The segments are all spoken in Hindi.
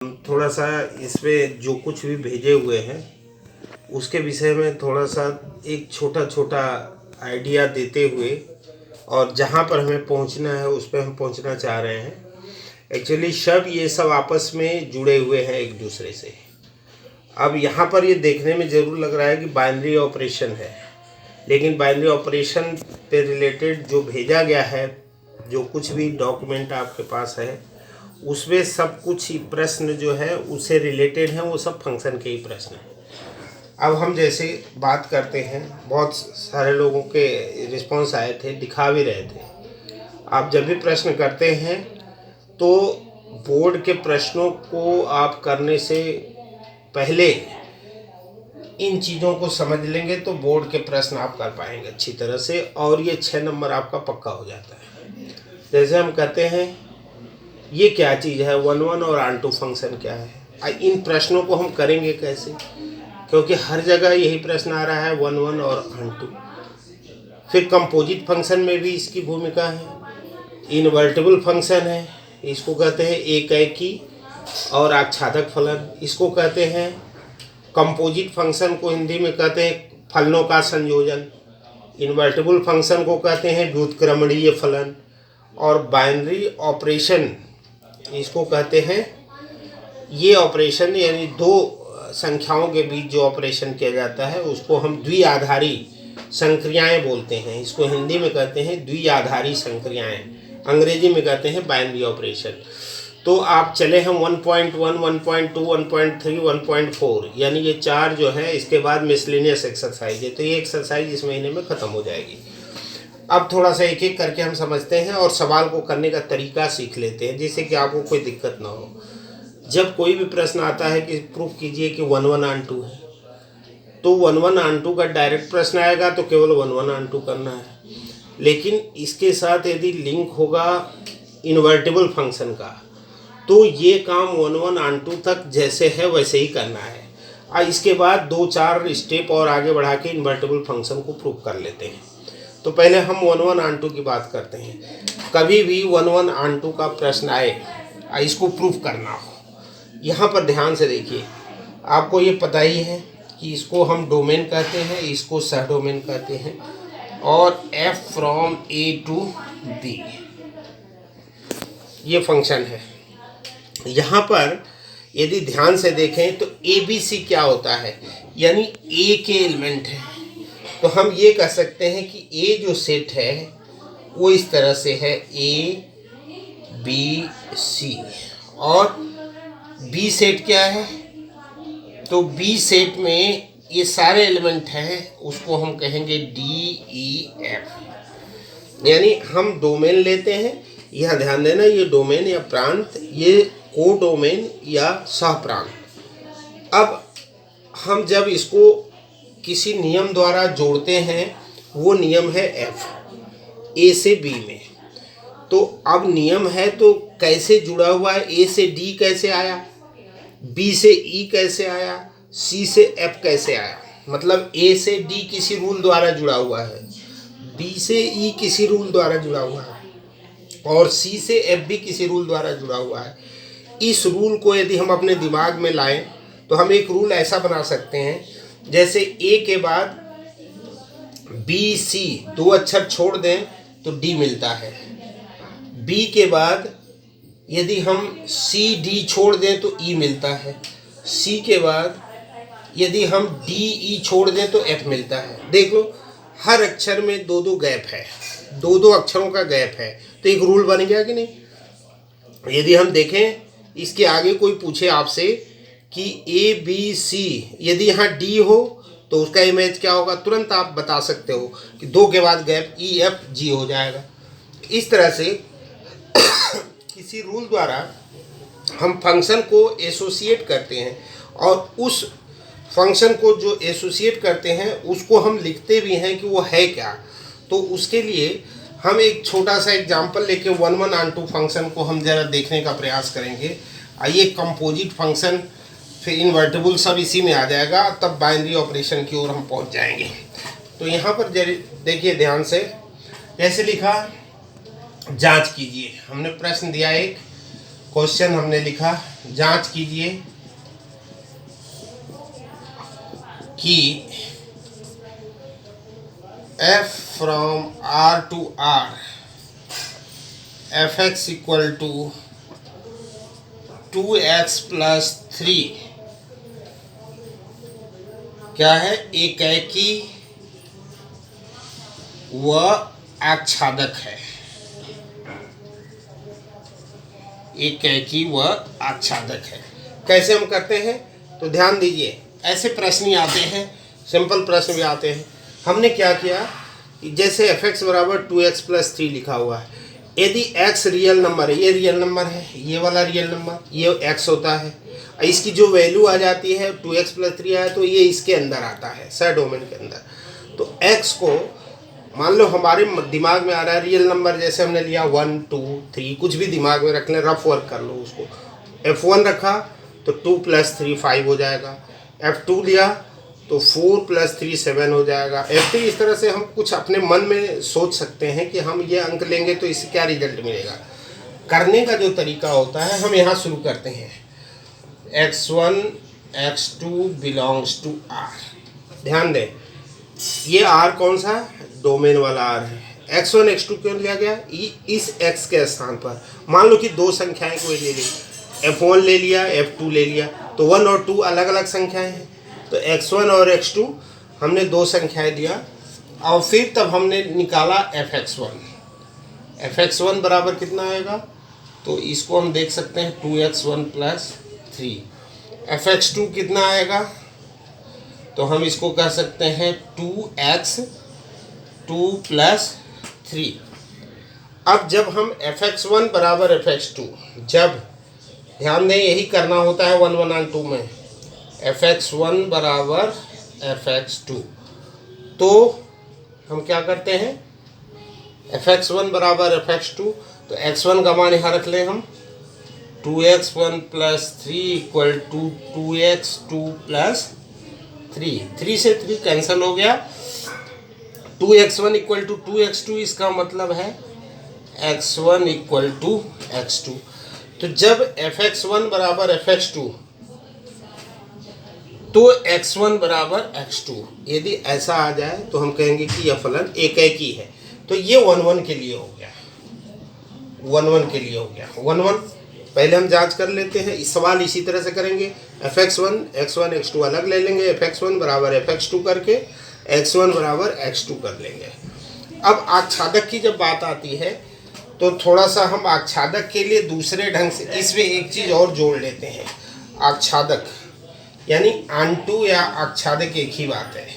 थोड़ा सा इसमें जो कुछ भी भेजे हुए हैं उसके विषय में थोड़ा सा एक छोटा छोटा आइडिया देते हुए और जहाँ पर हमें पहुँचना है उस पर हम पहुँचना चाह रहे हैं। एक्चुअली ये सब आपस में जुड़े हुए हैं एक दूसरे से। अब यहाँ पर ये देखने में ज़रूर लग रहा है कि बाइनरी ऑपरेशन है, लेकिन बाइनरी ऑपरेशन पे रिलेटेड जो भेजा गया है, जो कुछ भी डॉक्यूमेंट आपके पास है, उसमें सब कुछ ही प्रश्न जो है उससे रिलेटेड हैं, वो सब फंक्शन के ही प्रश्न हैं। अब हम जैसे बात करते हैं, बहुत सारे लोगों के रिस्पांस आए थे, दिखा भी रहे थे। आप जब भी प्रश्न करते हैं तो बोर्ड के प्रश्नों को आप करने से पहले इन चीज़ों को समझ लेंगे तो बोर्ड के प्रश्न आप कर पाएंगे अच्छी तरह से, और ये 6 नंबर आपका पक्का हो जाता है। जैसे हम कहते हैं ये क्या चीज़ है, 1 और ऑन टू फंक्शन क्या है। इन प्रश्नों को हम करेंगे कैसे, क्योंकि हर जगह यही प्रश्न आ रहा है 1 और ऑन टू। फिर कंपोजिट फंक्शन में भी इसकी भूमिका है। इनवर्टिबल फंक्शन है, इसको कहते हैं एकाएकी और आच्छादक फलन। इसको कहते हैं कंपोजिट फंक्शन को हिंदी में कहते हैं फलनों का संयोजन। इनवर्टिबल फंक्शन को कहते हैं व्युत्क्रमणीय फलन। और बाइनरी ऑपरेशन इसको कहते हैं, ये ऑपरेशन यानी दो संख्याओं के बीच जो ऑपरेशन किया जाता है उसको हम द्विआधारी संक्रियाएं बोलते हैं। इसको हिंदी में कहते हैं द्विआधारी संक्रियाएं, अंग्रेजी में कहते हैं बाइनरी ऑपरेशन। तो आप चले हम 1.1, 1.2, 1.3, 1.4 यानी ये 4 जो है, इसके बाद मिसलेनियस एक्सरसाइज है। तो ये एक्सरसाइज इस महीने में ख़त्म हो जाएगी। अब थोड़ा सा एक एक करके हम समझते हैं और सवाल को करने का तरीका सीख लेते हैं, जिससे कि आपको कोई दिक्कत ना हो। जब कोई भी प्रश्न आता है कि प्रूफ कीजिए कि 1 ऑन टू है, तो 1 ऑन टू का डायरेक्ट प्रश्न आएगा तो केवल 1 ऑन टू करना है। लेकिन इसके साथ यदि लिंक होगा इन्वर्टिबल फंक्शन का, तो ये काम 1 ऑन टू तक जैसे है वैसे ही करना है। और इसके बाद 2-4 स्टेप और आगे बढ़ा के इन्वर्टिबल फंक्शन को प्रूफ कर लेते हैं। तो पहले हम 1 ऑन टू की बात करते हैं। कभी भी 1 ऑन टू का प्रश्न आए, इसको प्रूफ करना हो, यहाँ पर ध्यान से देखिए। आपको ये पता ही है कि इसको हम डोमेन कहते हैं, इसको सह डोमेन कहते हैं, और f from a to b ये फंक्शन है। यहाँ पर यदि ध्यान से देखें तो ए बी सी क्या होता है, यानी ए के एलिमेंट है। तो हम ये कह सकते हैं कि ए जो सेट है वो इस तरह से है, ए बी सी, और बी सेट क्या है, तो बी सेट में ये सारे एलिमेंट हैं, उसको हम कहेंगे डी ई एफ। यानी हम डोमेन लेते हैं, यहाँ ध्यान देना, ये डोमेन या प्रांत, ये को डोमेन या सह प्रांत। अब हम जब इसको किसी नियम द्वारा जोड़ते हैं, वो नियम है एफ, ए से बी में। तो अब नियम है तो कैसे जुड़ा हुआ है, ए से डी कैसे आया, बी से ई कैसे आया, सी से एफ कैसे आया। मतलब ए से डी किसी रूल द्वारा जुड़ा हुआ है, बी से ई किसी रूल द्वारा जुड़ा हुआ है, और सी से एफ भी किसी रूल द्वारा जुड़ा हुआ है। इस रूल को यदि हम अपने दिमाग में लाएं तो हम एक रूल ऐसा बना सकते हैं, जैसे ए के बाद बी सी 2 अक्षर छोड़ दें तो डी मिलता है, बी के बाद यदि हम सी डी छोड़ दें तो ई मिलता है, सी के बाद यदि हम डी ई छोड़ दें तो एफ मिलता है। देख लो, हर अक्षर में 2-2 गैप है, 2-2 अक्षरों का गैप है, तो एक रूल बन गया कि नहीं। यदि हम देखें, इसके आगे कोई पूछे आपसे कि ए बी सी, यदि यहाँ डी हो तो उसका इमेज क्या होगा, तुरंत आप बता सकते हो कि 2 के बाद गैप ई एफ जी हो जाएगा। इस तरह से किसी रूल द्वारा हम फंक्शन को एसोसिएट करते हैं, और उस फंक्शन को जो एसोसिएट करते हैं उसको हम लिखते भी हैं कि वो है क्या। तो उसके लिए हम एक छोटा सा एग्जांपल लेके 1 ऑन टू फंक्शन को हम ज़रा देखने का प्रयास करेंगे। आइए, कंपोजिट फंक्शन, फिर इन्वर्टिबल, सब इसी में आ जाएगा, तब बाइनरी ऑपरेशन की ओर हम पहुंच जाएंगे। तो यहाँ पर देखिए ध्यान से, जैसे लिखा, जांच कीजिए। हमने प्रश्न दिया एक, क्वेश्चन हमने लिखा, जांच कीजिए कि f from R to R fx equal to 2x plus 3 क्या है, एकाकी व आच्छादक है। एकाकी व आच्छादक है। कैसे हम करते हैं तो ध्यान दीजिए, ऐसे प्रश्न ही आते हैं, सिंपल प्रश्न भी आते हैं। हमने क्या किया कि जैसे fx बराबर 2x प्लस 3 लिखा हुआ है, यदि x रियल नंबर है, ये रियल नंबर है, ये वाला रियल नंबर, ये x होता है, इसकी जो वैल्यू आ जाती है 2x प्लस 3 आया तो ये इसके अंदर आता है, सह डोमेन के अंदर। तो x को मान लो हमारे दिमाग में आ रहा है रियल नंबर, जैसे हमने लिया 1 2 3, कुछ भी दिमाग में रख लें, रफ वर्क कर लो उसको। f1 रखा तो 2 प्लस 3 5 हो जाएगा, f2 लिया तो 4 प्लस 3 7 हो जाएगा, f3। इस तरह से हम कुछ अपने मन में सोच सकते हैं कि हम ये अंक लेंगे तो इससे क्या रिजल्ट मिलेगा। करने का जो तरीका होता है, हम यहाँ शुरू करते हैं, x1 x2 belongs to r। ध्यान दें, ये r कौन सा है, डोमेन वाला r है। x1 x2 क्यों लिया गया, इस x के स्थान पर मान लो कि दो संख्याएं कोई ले ली, f1 ले लिया f2 ले लिया, तो 1 और 2 अलग अलग संख्याएं हैं। तो x1 और x2 हमने दो संख्याएं लिया और फिर तब हमने निकाला fx1। fx1 बराबर कितना आएगा, तो इसको हम देख सकते हैं 2x1 प्लस 3। fx2 कितना आएगा, तो हम इसको कह सकते हैं 2x2 प्लस 3। अब जब हम fx1 बराबर fx2, जब ध्यान दें यही करना होता है 1 1 और 2 में, fx1 बराबर fx2, तो हम क्या करते हैं, fx1 बराबर fx2, तो x1 का मान यहाँ रख लें हम, 2x1 plus 3 equal to 2x2 plus 3। 3 से 3 कैंसिल हो गया, 2x1 इक्वल टू 2x2, इसका मतलब है x1 इक्वल टू x2। तो जब fx1 बराबर fx2 तो x1 बराबर x2, यदि ऐसा आ जाए तो हम कहेंगे कि यह फलन एकाकी है। तो ये 1 1 के लिए हो गया, 1 1 के लिए हो गया। 1 1 पहले हम जांच कर लेते हैं, इस सवाल इसी तरह से करेंगे, fx1 x1 x2 अलग ले लेंगे, fx1 बराबर fx2 करके x1 बराबर x2 कर लेंगे। अब आच्छादक की जब बात आती है तो थोड़ा सा हम आच्छादक के लिए दूसरे ढंग से इसमें एक चीज़ और जोड़ लेते हैं। आच्छादक यानी आंटू या आच्छादक एक ही बात है,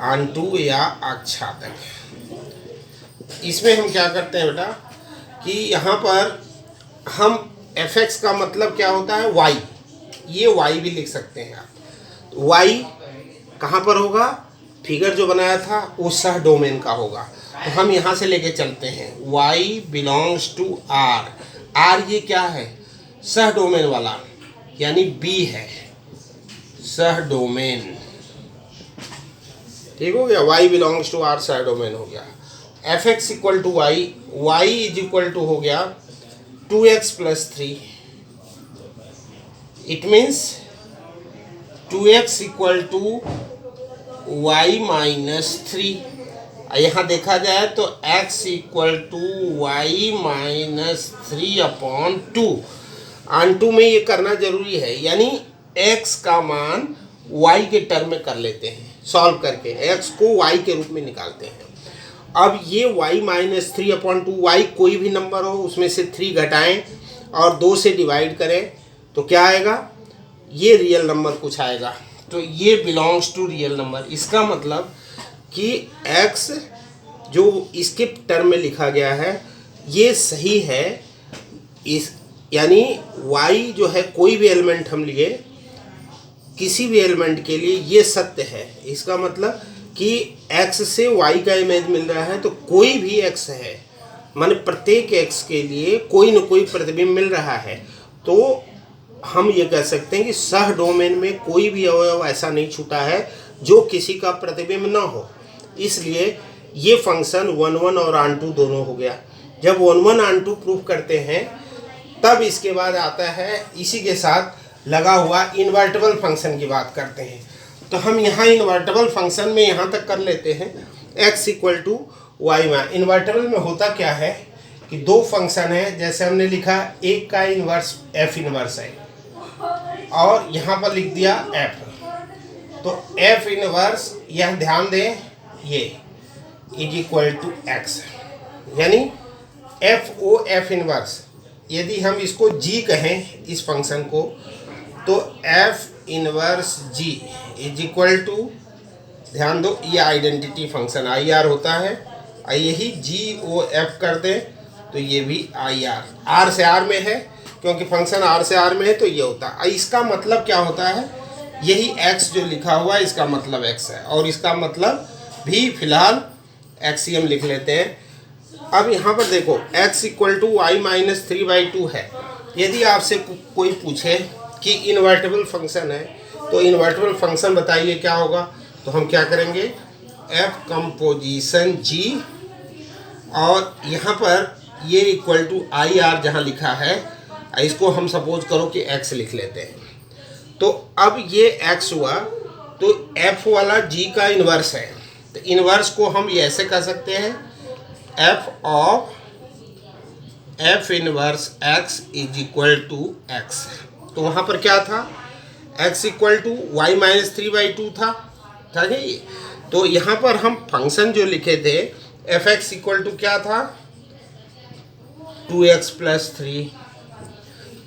आंटू या आच्छादक। इसमें हम क्या करते हैं बेटा कि यहाँ पर हम fx का मतलब क्या होता है, y, ये y भी लिख सकते हैं आप। y कहाँ पर होगा, फिगर जो बनाया था उस सह डोमेन का होगा। तो हम यहाँ से लेके चलते हैं, y belongs to r। r ये क्या है, सह डोमेन वाला, यानी b है, सह डोमेन। ठीक हो गया, y बिलोंग्स टू r सह डोमेन हो गया। fx equal to y, y is equal to हो गया 2x plus 3। It means 2x equal to y minus 3। यहाँ देखा जाए तो x equal to y minus 3 upon 2। On 2 में ये करना जरूरी है, यानी x का मान y के टर्म में कर लेते हैं, सॉल्व करके x को y के रूप में निकालते हैं। अब ये y माइनस 3 अपॉन 2, y कोई भी नंबर हो उसमें से 3 घटाएं और 2 से डिवाइड करें तो क्या आएगा, ये रियल नंबर कुछ आएगा। तो ये बिलोंग्स टू रियल नंबर। इसका मतलब कि x जो इसके टर्म में लिखा गया है ये सही है, इस यानी y जो है कोई भी एलिमेंट हम लिए, किसी भी एलिमेंट के लिए ये सत्य है। इसका मतलब कि x से y का इमेज मिल रहा है, तो कोई भी x है, माने प्रत्येक x के लिए कोई न कोई प्रतिबिंब मिल रहा है। तो हम ये कह सकते हैं कि सह डोमेन में कोई भी अवयव ऐसा नहीं छूटा है जो किसी का प्रतिबिंब न हो। इसलिए ये फंक्शन 1 1 और ऑन 2 दोनों हो गया। जब 1 1 ऑन 2 प्रूफ करते हैं तब इसके बाद आता है इसी के साथ लगा हुआ इन्वर्टेबल फंक्शन की बात करते हैं। तो हम यहाँ इन्वर्टेबल फंक्शन में यहाँ तक कर लेते हैं x इक्वल टू वाई में। इन्वर्टेबल में होता क्या है कि दो फंक्शन है, जैसे हमने लिखा एक का इन्वर्स f इन्वर्स है और यहाँ पर लिख दिया f। तो f इन्वर्स, यह ध्यान दें, ये इज इक्वल टू x, यानी f इन्वर्स। यदि हम इसको g कहें इस फंक्शन को, तो f inverse g is equal to, ध्यान दो ये आइडेंटिटी फंक्शन आई आर होता है, यही GOF कर दें तो ये भी आई आर से आर में है, क्योंकि फंक्शन आर से आर में है तो ये होता है। इसका मतलब क्या होता है, यही x जो लिखा हुआ है इसका मतलब x है, और इसका मतलब भी फिलहाल एक्सियम लिख लेते हैं। अब यहाँ पर देखो x equal to y minus 3/2 है। यदि आपसे कोई पूछे कि इन्वर्टेबल फंक्शन है तो इन्वर्टेबल फंक्शन बताइए क्या होगा, तो हम क्या करेंगे, f कंपोजिशन g, और यहाँ पर ये इक्वल टू आई आर जहाँ लिखा है इसको हम सपोज करो कि x लिख लेते हैं। तो अब ये x हुआ तो f वाला g का इन्वर्स है, तो इन्वर्स को हम ये ऐसे कर सकते हैं f of f inverse x is equal to x। तो वहाँ पर क्या था, x equal to y minus 3/2 था ये। तो यहाँ पर हम फंक्शन जो लिखे थे f(x) इक्वल टू क्या था, 2x प्लस 3।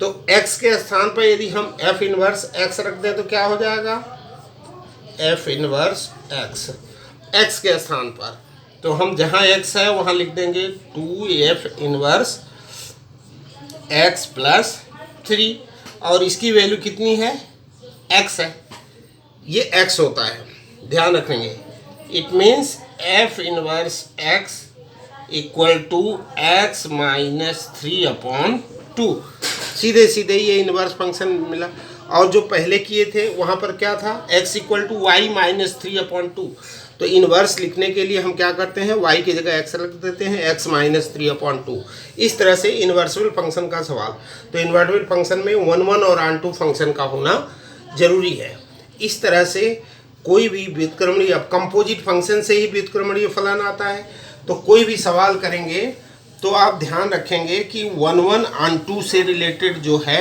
तो x के स्थान पर यदि हम f इन्वर्स x रख दें तो क्या हो जाएगा, f इन्वर्स x के स्थान पर। तो हम जहाँ x है वहाँ लिख देंगे 2f इन्वर्स x प्लस 3, और इसकी वैल्यू कितनी है, x है, ये x होता है, ध्यान रखेंगे। It means f inverse x equal to x minus 3/2। सीधे सीधे ये इन्वर्स फंक्शन मिला। और जो पहले किए थे वहाँ पर क्या था, x equal to y minus 3/2। तो इन्वर्स लिखने के लिए हम क्या करते हैं, y की जगह x रख देते हैं, x माइनस 3/2। इस तरह से इन्वर्सिबल फंक्शन का सवाल। तो इन्वर्टिबल फंक्शन में 1 और ऑन टू फंक्शन का होना जरूरी है। इस तरह से कोई भी व्युत्क्रमणीय, अब कंपोजिट फंक्शन से ही व्युत्क्रमणीय फलन आता है, तो कोई भी सवाल करेंगे तो आप ध्यान रखेंगे कि 1 ऑन टू से रिलेटेड जो है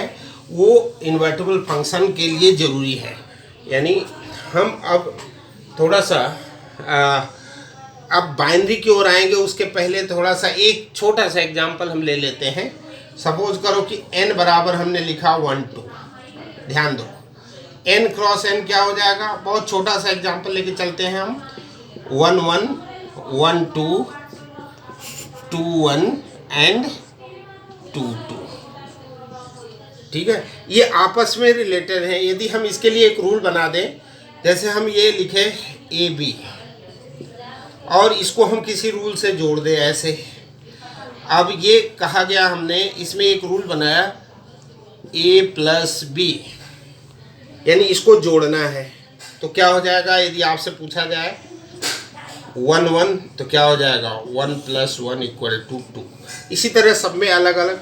वो इन्वर्टिबल फंक्शन के लिए ज़रूरी है। यानी हम अब थोड़ा सा अब बाइनरी की ओर आएंगे, उसके पहले थोड़ा सा एक छोटा सा एग्जांपल हम ले लेते हैं। सपोज करो कि n बराबर हमने लिखा 1 2, ध्यान दो n क्रॉस n क्या हो जाएगा, बहुत छोटा सा एग्जांपल लेके चलते हैं हम। 1 1 1 2 2 1 एंड 2 2, ठीक है, ये आपस में रिलेटेड हैं। यदि हम इसके लिए एक रूल बना दें, जैसे हम ये लिखे ए बी और इसको हम किसी रूल से जोड़ दें ऐसे। अब ये कहा गया हमने, इसमें एक रूल बनाया a प्लस बी, यानी इसको जोड़ना है। तो क्या हो जाएगा, यदि आपसे पूछा जाए 1 1 तो क्या हो जाएगा 1 + 1 = 2। इसी तरह सब में अलग अलग।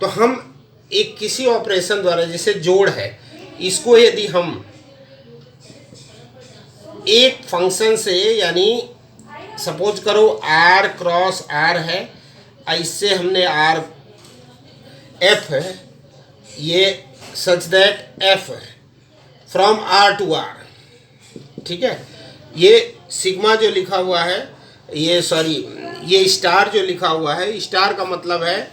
तो हम एक किसी ऑपरेशन द्वारा, जैसे जोड़ है, इसको यदि हम एक फंक्शन से, यानी सपोज करो r क्रॉस r है, इससे हमने r f है, ये such that f from r to r, ठीक है। ये सिग्मा जो लिखा हुआ है, ये स्टार जो लिखा हुआ है, स्टार का मतलब है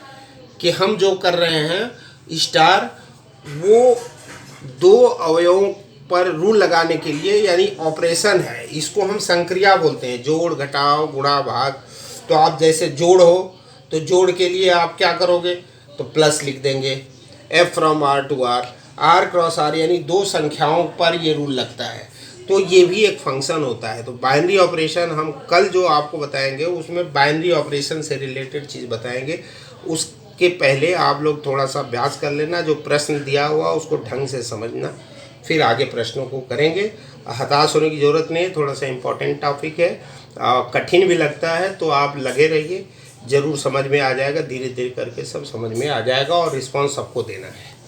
कि हम जो कर रहे हैं स्टार, वो दो अवयवों पर रूल लगाने के लिए, यानी ऑपरेशन है। इसको हम संक्रिया बोलते हैं, जोड़ घटाव गुणा भाग। तो आप जैसे जोड़ हो तो जोड़ के लिए आप क्या करोगे, तो प्लस लिख देंगे, f from r to r, r cross r, यानी दो संख्याओं पर ये रूल लगता है। तो ये भी एक फंक्शन होता है। तो बाइनरी ऑपरेशन हम कल जो आपको बताएंगे उसमें बाइनरी ऑपरेशन से रिलेटेड चीज़ बताएंगे। उसके पहले आप लोग थोड़ा सा अभ्यास कर लेना, जो प्रश्न दिया हुआ उसको ढंग से समझना, फिर आगे प्रश्नों को करेंगे। हताश होने की ज़रूरत नहीं है, थोड़ा सा इम्पोर्टेंट टॉपिक है, कठिन भी लगता है तो आप लगे रहिए। ज़रूर समझ में आ जाएगा। धीरे धीरे करके सब समझ में आ जाएगा और रिस्पांस सबको देना है।